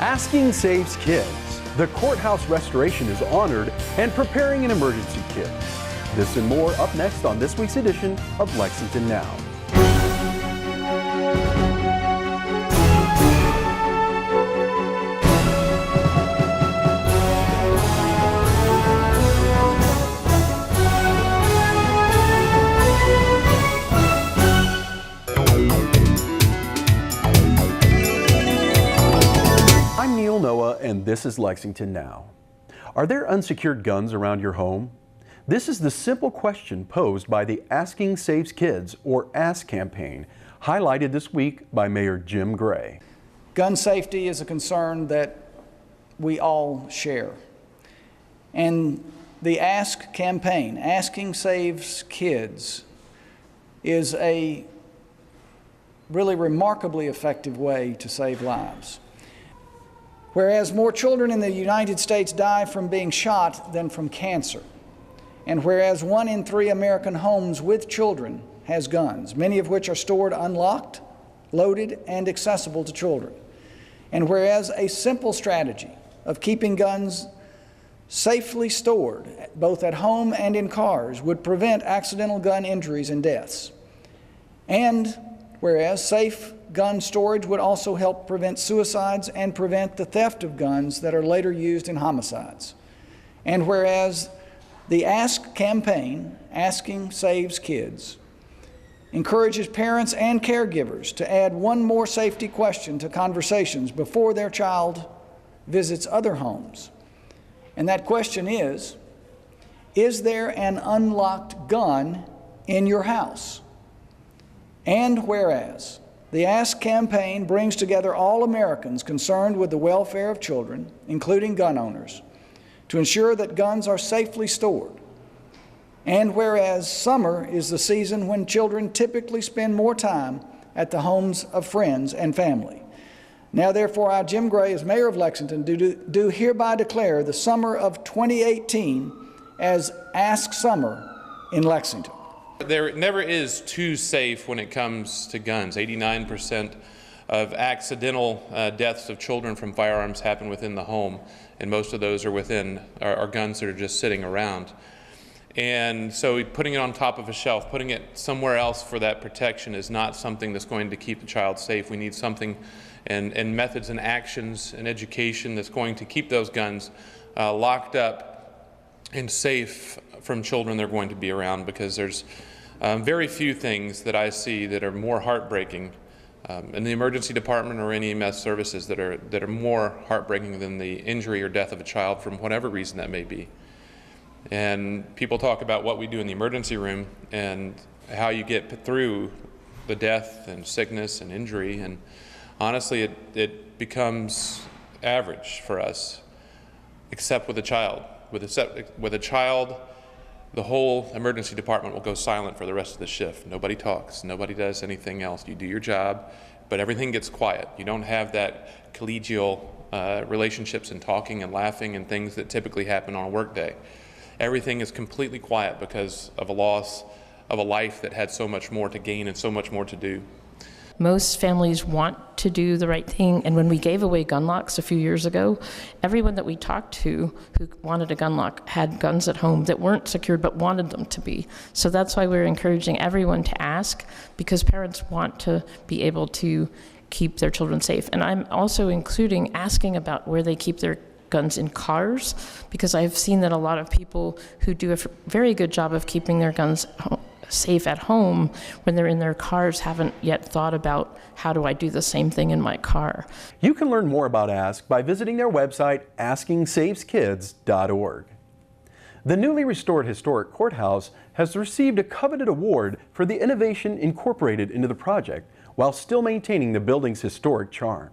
Asking saves kids. The courthouse restoration is honored and preparing an emergency kit. This and more up next on this week's edition of Lexington Now. And this is Lexington Now. Are there unsecured guns around your home? This is the simple question posed by the Asking Saves Kids, or ASK campaign, highlighted this week by Mayor Jim Gray. Gun safety is a concern that we all share. And the ASK campaign, Asking Saves Kids, is a really remarkably effective way to save lives. Whereas more children in the United States die from being shot than from cancer, and whereas 1 in 3 American homes with children has guns, many of which are stored unlocked, loaded, and accessible to children, and whereas a simple strategy of keeping guns safely stored, both at home and in cars, would prevent accidental gun injuries and deaths, and whereas safe gun storage would also help prevent suicides and prevent the theft of guns that are later used in homicides. And whereas the ASK campaign, Asking Saves Kids, encourages parents and caregivers to add one more safety question to conversations before their child visits other homes. And that question is there an unlocked gun in your house? And whereas the ASK campaign brings together all Americans concerned with the welfare of children, including gun owners, to ensure that guns are safely stored. And whereas summer is the season when children typically spend more time at the homes of friends and family. Now therefore, I, Jim Gray, as Mayor of Lexington, do hereby declare the summer of 2018 as Ask Summer in Lexington. There never is too safe when it comes to guns. 89% of accidental deaths of children from firearms happen within the home, and most of those are guns that are just sitting around. And so putting it on top of a shelf, putting it somewhere else for that protection is not something that's going to keep the child safe. We need something and methods and actions and education that's going to keep those guns locked up and safe from children they're going to be around, because there's very few things that I see that are more heartbreaking in the emergency department or any EMS services that are more heartbreaking than the injury or death of a child from whatever reason that may be. And people talk about what we do in the emergency room and how you get through the death and sickness and injury, and honestly it becomes average for us, except with a child. With a child, the whole emergency department will go silent for the rest of the shift. Nobody talks, nobody does anything else. You do your job, but everything gets quiet. You don't have that collegial relationships and talking and laughing and things that typically happen on a work day. Everything is completely quiet because of a loss of a life that had so much more to gain and so much more to do. Most families want to do the right thing, and when we gave away gun locks a few years ago, everyone that we talked to who wanted a gun lock had guns at home that weren't secured but wanted them to be. So that's why we're encouraging everyone to ask, because parents want to be able to keep their children safe. And I'm also including asking about where they keep their guns in cars, because I've seen that a lot of people who do a very good job of keeping their guns safe at home, when they're in their cars, haven't yet thought about, how do I do the same thing in my car? You can learn more about ASK by visiting their website, askingsaveskids.org. The newly restored historic courthouse has received a coveted award for the innovation incorporated into the project while still maintaining the building's historic charm.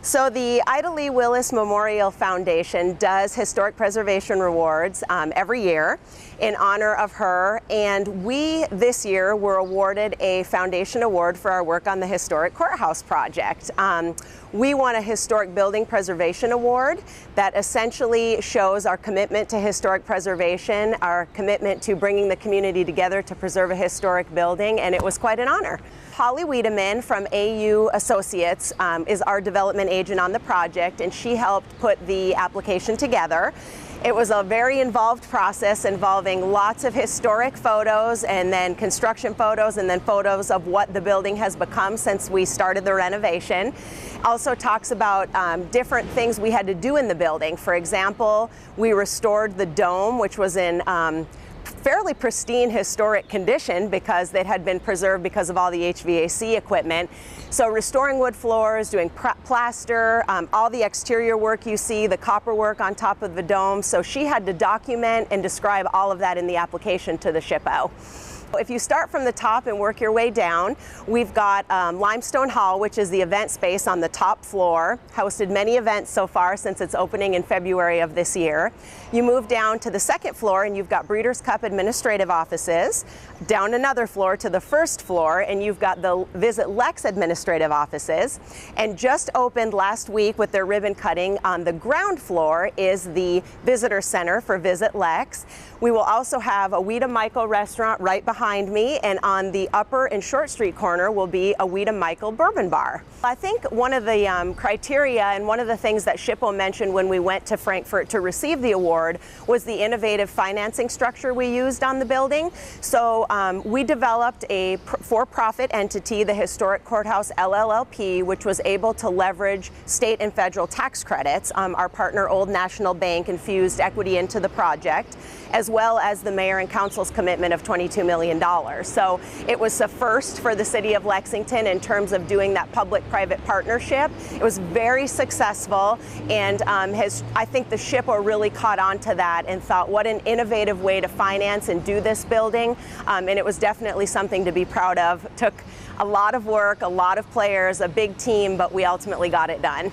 So the Ida Lee Willis Memorial Foundation does historic preservation rewards every year in honor of her, and we this year were awarded a foundation award for our work on the historic courthouse project. We won a historic building preservation award that essentially shows our commitment to historic preservation, our commitment to bringing the community together to preserve a historic building, and it was quite an honor. Holly Wiedemann from AU Associates is our development agent on the project, and she helped put the application together. It was a very involved process involving lots of historic photos and then construction photos and then photos of what the building has become since we started the renovation. Also talks about different things we had to do in the building. For example, we restored the dome, which was in fairly pristine historic condition because it had been preserved because of all the HVAC equipment. So restoring wood floors, doing plaster, all the exterior work you see, the copper work on top of the dome. So she had to document and describe all of that in the application to the SHPO. If you start from the top and work your way down, we've got Limestone Hall, which is the event space on the top floor. Hosted many events so far since its opening in February of this year. You move down to the second floor and you've got Breeders' Cup administrative offices. Down another floor to the first floor and you've got the Visit Lex administrative offices. And just opened last week with their ribbon cutting on the ground floor is the Visitor Center for Visit Lex. We will also have a Weta Michael restaurant right behind me, and on the Upper and Short Street corner will be a Weta Michael bourbon bar. I think one of the criteria and one of the things that SHPO mentioned when we went to Frankfurt to receive the award was the innovative financing structure we used on the building. So we developed a for-profit entity, the Historic Courthouse LLLP, which was able to leverage state and federal tax credits. Our partner Old National Bank infused equity into the project, as well as the mayor and council's commitment of $22 million. So it was a first for the City of Lexington in terms of doing that public-private partnership. It was very successful, and I think the SHPO really caught on to that and thought, what an innovative way to finance and do this building, and it was definitely something to be proud of. It took a lot of work, a lot of players, a big team, but we ultimately got it done.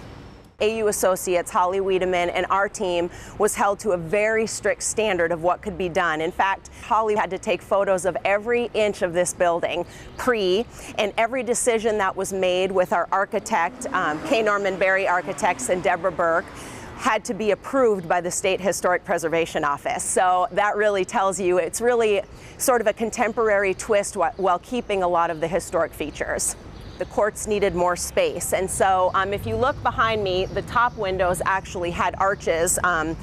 AU Associates, Holly Wiedemann, and our team was held to a very strict standard of what could be done. In fact, Holly had to take photos of every inch of this building and every decision that was made with our architect, K. Norman Berry Architects and Deborah Burke, had to be approved by the State Historic Preservation Office. So that really tells you it's really sort of a contemporary twist while keeping a lot of the historic features. The courts needed more space, and so if you look behind me, the top windows actually had arches on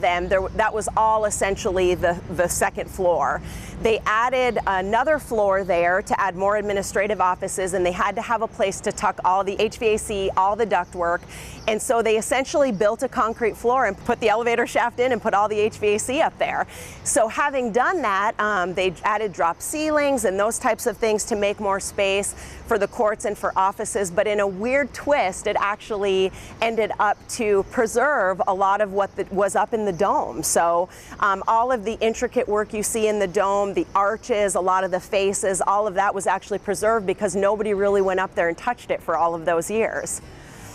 them. That was all essentially the second floor. They added another floor there to add more administrative offices, and they had to have a place to tuck all the HVAC, all the ductwork, and so they essentially built a concrete floor and put the elevator shaft in and put all the HVAC up there. So having done that, they added drop ceilings and those types of things to make more space for the courts and for offices, but in a weird twist, it actually ended up to preserve a lot of what was up in the dome. So all of the intricate work you see in the dome, the arches, a lot of the faces, all of that was actually preserved because nobody really went up there and touched it for all of those years.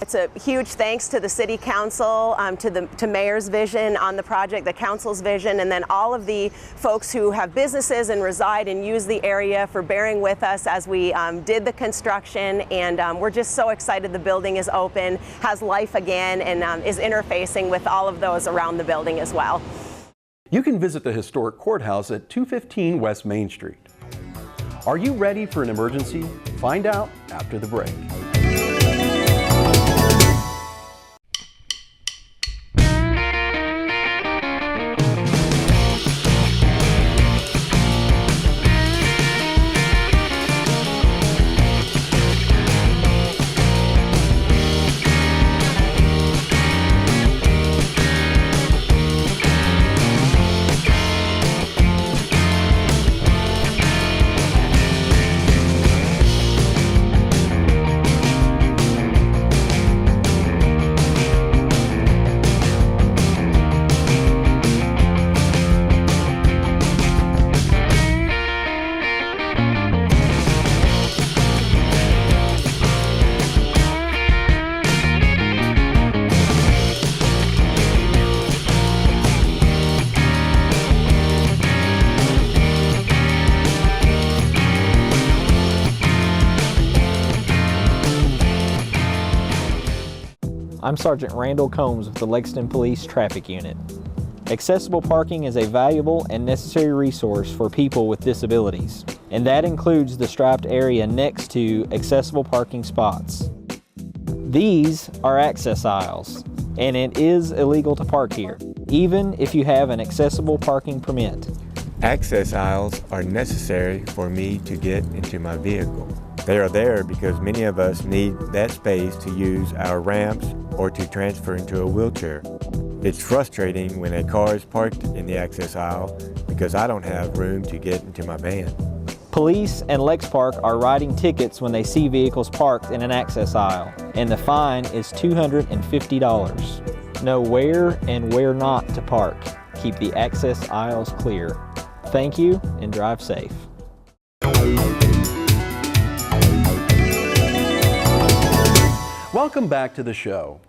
It's a huge thanks to the City Council, to Mayor's vision on the project, the Council's vision, and then all of the folks who have businesses and reside and use the area for bearing with us as we did the construction. And we're just so excited the building is open, has life again, and is interfacing with all of those around the building as well. You can visit the historic courthouse at 215 West Main Street. Are you ready for an emergency? Find out after the break. I'm Sergeant Randall Combs with the Lexington Police Traffic Unit. Accessible parking is a valuable and necessary resource for people with disabilities. and that includes the striped area next to accessible parking spots. These are access aisles, and it is illegal to park here, even if you have an accessible parking permit. Access aisles are necessary for me to get into my vehicle. They are there because many of us need that space to use our ramps or to transfer into a wheelchair. It's frustrating when a car is parked in the access aisle because I don't have room to get into my van. Police and LexPark are writing tickets when they see vehicles parked in an access aisle, and the fine is $250. Know where and where not to park. Keep the access aisles clear. Thank you and drive safe. Welcome back to the show.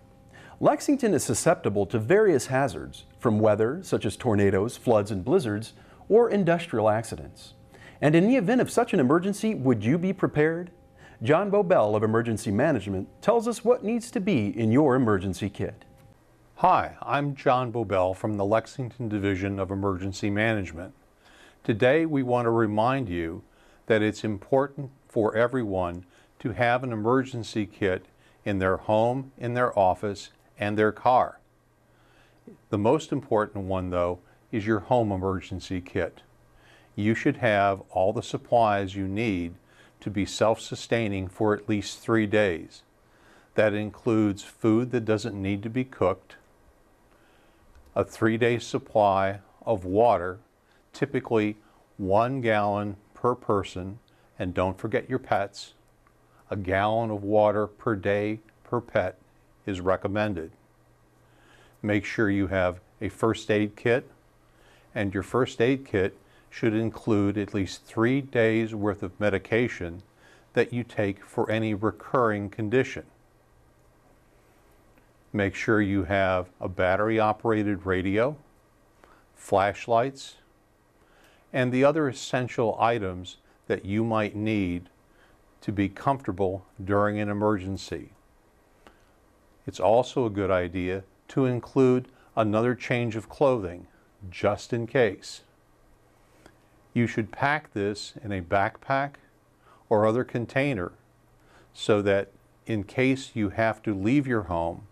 Lexington is susceptible to various hazards, from weather such as tornadoes, floods, and blizzards, or industrial accidents. And in the event of such an emergency, would you be prepared? John Bobel of Emergency Management tells us what needs to be in your emergency kit. Hi, I'm John Bobel from the Lexington Division of Emergency Management. Today we want to remind you that it's important for everyone to have an emergency kit in their home, in their office, and their car. The most important one, though, is your home emergency kit. You should have all the supplies you need to be self-sustaining for at least 3 days. That includes food that doesn't need to be cooked, a 3-day supply of water, typically 1 gallon per person, and don't forget your pets. A gallon of water per day per pet is recommended. Make sure you have a first aid kit, and your first aid kit should include at least 3 days worth of medication that you take for any recurring condition. Make sure you have a battery-operated radio, flashlights, and the other essential items that you might need to be comfortable during an emergency. It's also a good idea to include another change of clothing, just in case. You should pack this in a backpack or other container so that in case you have to leave your home,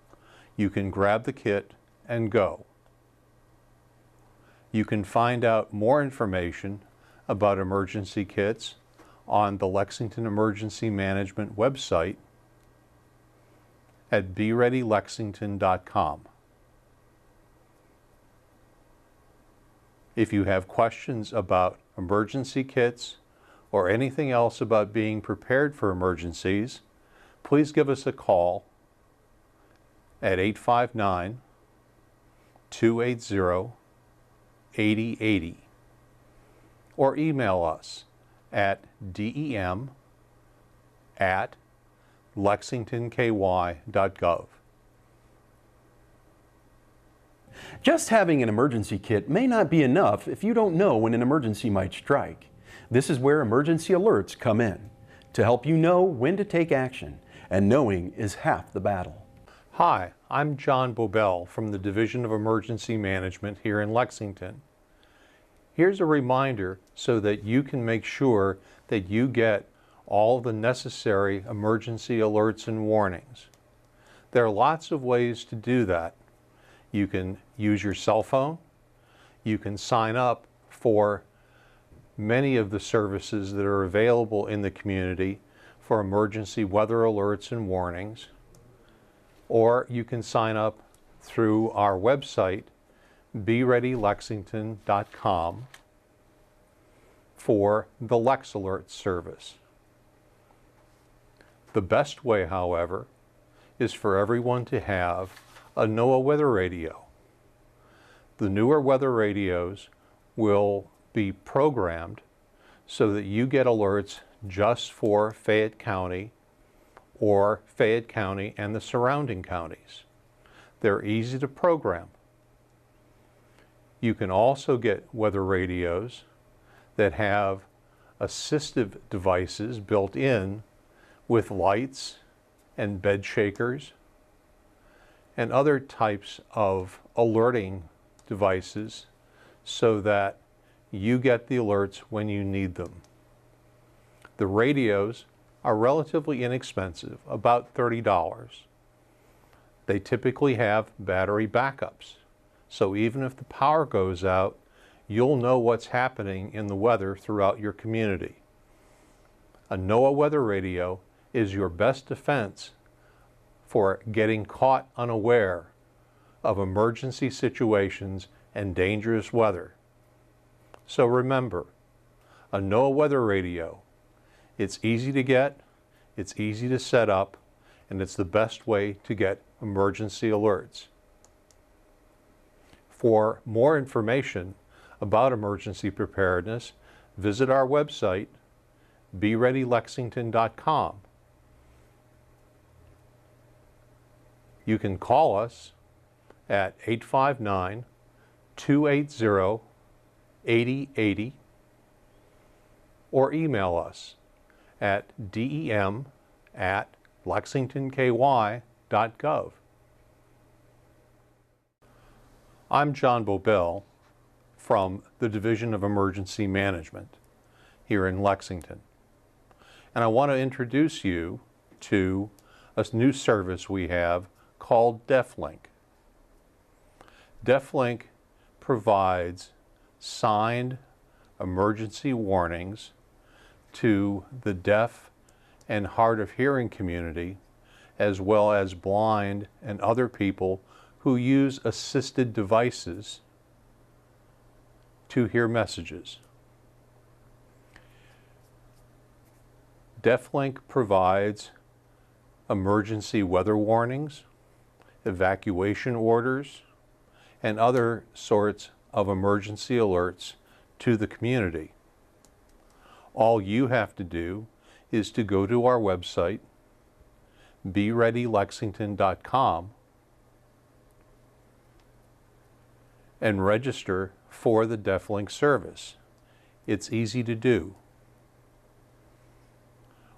you can grab the kit and go. You can find out more information about emergency kits on the Lexington Emergency Management website at bereadylexington.com. If you have questions about emergency kits or anything else about being prepared for emergencies, please give us a call at 859-280-8080 or email us at dem@lexingtonky.gov. Just having an emergency kit may not be enough if you don't know when an emergency might strike. This is where emergency alerts come in, to help you know when to take action, and knowing is half the battle. Hi, I'm John Bobel from the Division of Emergency Management here in Lexington. Here's a reminder so that you can make sure that you get all the necessary emergency alerts and warnings. There are lots of ways to do that. You can use your cell phone. You can sign up for many of the services that are available in the community for emergency weather alerts and warnings. Or you can sign up through our website, bereadylexington.com, for the Lex Alert service. The best way, however, is for everyone to have a NOAA weather radio. The newer weather radios will be programmed so that you get alerts just for Fayette County or Fayette County and the surrounding counties. They're easy to program. You can also get weather radios that have assistive devices built in with lights and bed shakers and other types of alerting devices so that you get the alerts when you need them. The radios are relatively inexpensive, about $30. They typically have battery backups, so even if the power goes out, you'll know what's happening in the weather throughout your community. A NOAA weather radio is your best defense for getting caught unaware of emergency situations and dangerous weather. So remember, a NOAA weather radio, it's easy to get, it's easy to set up, and it's the best way to get emergency alerts. For more information about emergency preparedness, visit our website, BeReadyLexington.com. You can call us at 859-280-8080 or email us at dem@lexingtonky.gov. I'm John Bobel from the Division of Emergency Management here in Lexington. And I want to introduce you to a new service we have called DeafLink. DeafLink provides signed emergency warnings to the deaf and hard of hearing community, as well as blind and other people who use assisted devices to hear messages. DeafLink provides emergency weather warnings, evacuation orders, and other sorts of emergency alerts to the community. All you have to do is to go to our website, BeReadyLexington.com, and register for the DeafLink service. It's easy to do.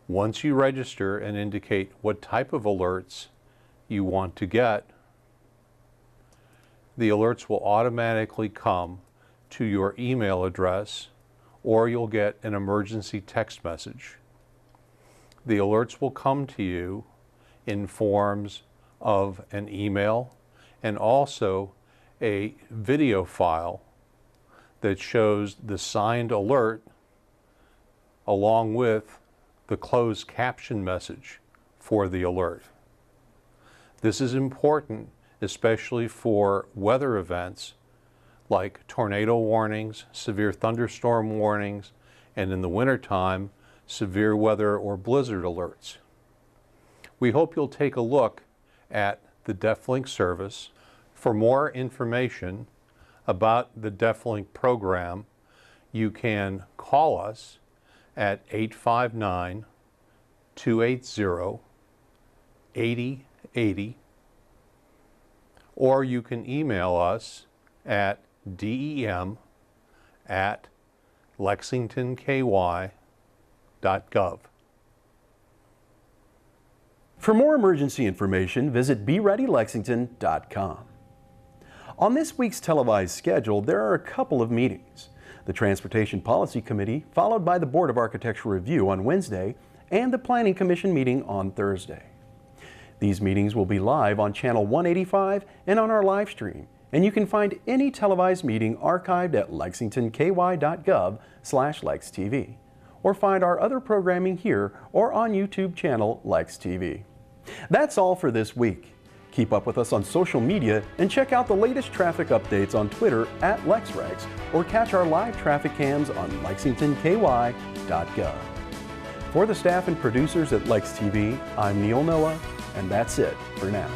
Once you register and indicate what type of alerts you want to get, the alerts will automatically come to your email address, or you'll get an emergency text message. The alerts will come to you in forms of an email and also a video file that shows the signed alert along with the closed caption message for the alert. This is important, especially for weather events like tornado warnings, severe thunderstorm warnings, and in the wintertime, severe weather or blizzard alerts. We hope you'll take a look at the DeafLink service. For more information about the DeafLink program, you can call us at 859-280-8080, or you can email us at dem@lexingtonky.gov. For more emergency information, visit BeReadyLexington.com. On this week's televised schedule, there are a couple of meetings. The Transportation Policy Committee, followed by the Board of Architectural Review on Wednesday, and the Planning Commission meeting on Thursday. These meetings will be live on Channel 185 and on our live stream, and you can find any televised meeting archived at lexingtonky.gov/LexTV, or find our other programming here or on YouTube channel LexTV. That's all for this week. Keep up with us on social media and check out the latest traffic updates on Twitter at LexRex, or catch our live traffic cams on lexingtonky.gov. For the staff and producers at LexTV, I'm Neil Noah, and that's it for now.